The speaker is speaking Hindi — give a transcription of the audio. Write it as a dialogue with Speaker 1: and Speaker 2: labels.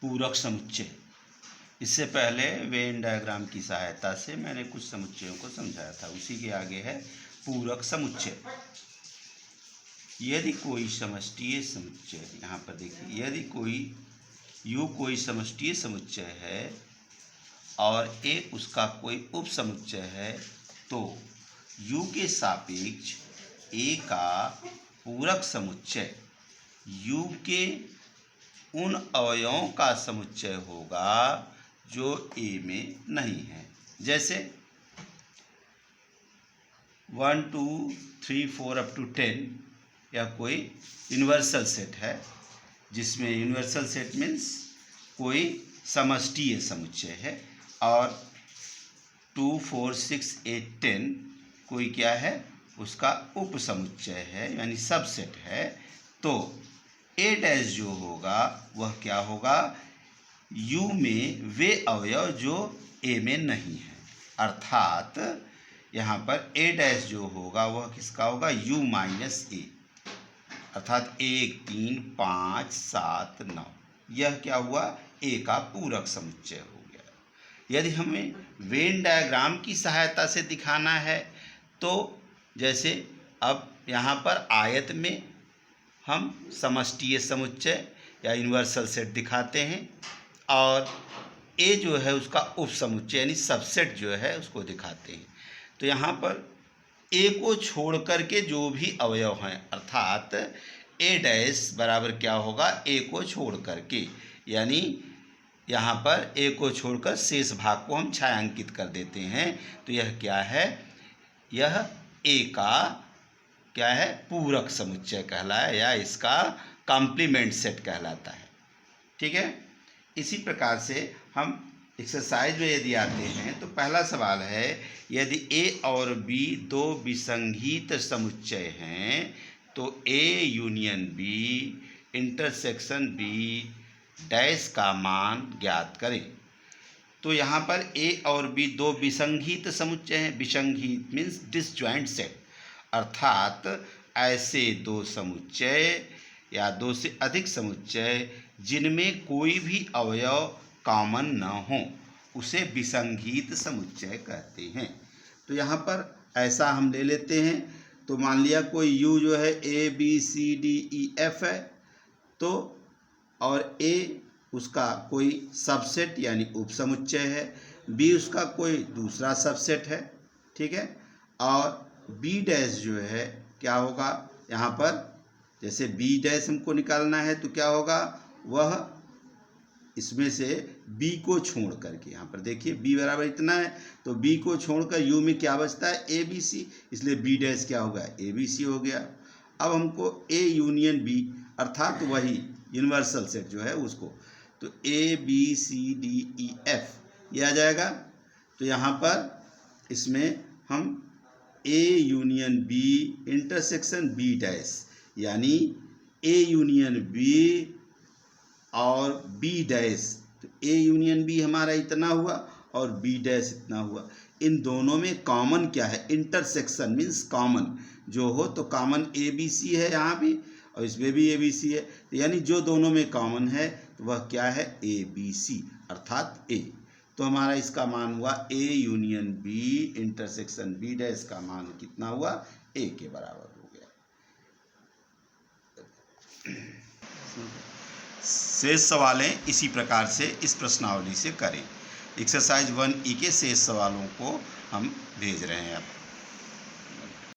Speaker 1: पूरक समुच्चय। इससे पहले वेन डायग्राम की सहायता से मैंने कुछ समुच्चयों को समझाया था, उसी के आगे है पूरक समुच्चय। यदि कोई समष्टीय समुच्चय, यहाँ पर देखिए, यदि कोई समष्टीय समुच्चय है और ए उसका कोई उप समुच्चय है, तो U के सापेक्ष A का पूरक समुच्चय U के उन अवयवों का समुच्चय होगा जो A में नहीं है। जैसे 1 2 3 4 अप टू 10 यह कोई यूनिवर्सल सेट है, जिसमें यूनिवर्सल सेट मीन्स कोई समष्टीय समुच्चय है, और 2 4 6 8 10 कोई क्या है, उसका उप समुच्चय है यानी सबसेट है। तो A डैश जो होगा वह क्या होगा, U में वे अवयव जो A में नहीं है, अर्थात यहाँ पर A डैश जो होगा वह किसका होगा, U माइनस A, अर्थात 1 3 5 7 9, यह क्या हुआ, A का पूरक समुच्चय हो गया। यदि हमें वेन डायग्राम की सहायता से दिखाना है तो जैसे अब यहाँ पर आयत में हम समष्टीय समुच्चय या यूनिवर्सल सेट दिखाते हैं, और A जो है उसका उप समुच्चय यानी सबसेट जो है उसको दिखाते हैं। तो यहाँ पर A को छोड़ करके जो भी अवयव हैं, अर्थात A डैश बराबर क्या होगा, A को छोड़ करके, यानी यहाँ पर A को छोड़कर शेष भाग को हम छायांकित कर देते हैं। तो यह क्या है, यह A का क्या है, पूरक समुच्चय कहलाया, या इसका कॉम्प्लीमेंट सेट कहलाता है। ठीक है। इसी प्रकार से हम एक्सरसाइज में यदि आते हैं तो पहला सवाल है, यदि A और B दो विसंगीत समुच्चय हैं तो A union B intersection B dash का मान ज्ञात करें। तो यहाँ पर A और B दो विसंगीत समुच्चय हैं। विसंगीत मीन्स डिसजॉइंट सेट, अर्थात ऐसे दो समुच्चय या दो से अधिक समुच्चय जिनमें कोई भी अवयव कॉमन न हो उसे विसंगीत समुच्चय कहते हैं। तो यहाँ पर ऐसा हम ले लेते हैं, तो मान लिया कोई U जो है A B C D E F है, तो और A उसका कोई सबसेट यानी उपसमुच्चय है, B उसका कोई दूसरा सबसेट है, ठीक है, और B डैश जो है क्या होगा, यहाँ पर जैसे B डैश हमको निकालना है तो क्या होगा, वह इसमें से B को छोड़ करके, यहाँ पर देखिए B बराबर इतना है, तो B को छोड़कर U में क्या बचता है, ABC, इसलिए B डैश क्या होगा, ABC हो गया। अब हमको A यूनियन B अर्थात वही यूनिवर्सल सेट जो है उसको, तो A B C D E F ये आ जाएगा। तो यहाँ पर इसमें हम A union B intersection B dash, यानी A यूनियन B और B डैश, तो A यूनियन B हमारा इतना हुआ और B डैश इतना हुआ। इन दोनों में कॉमन क्या है, इंटरसेक्शन मीन्स कॉमन जो हो, तो कॉमन ABC है यहाँ भी और इसमें भी ABC है, यानी जो दोनों में कॉमन है तो वह क्या है, ABC अर्थात A। तो हमारा इसका मान हुआ A union B intersection B dash का मान कितना हुआ, A के बराबर हो गया। शेष सवालें इसी प्रकार से इस प्रश्नावली से करें। एक्सरसाइज 1E के शेष सवालों को हम भेज रहे हैं अब।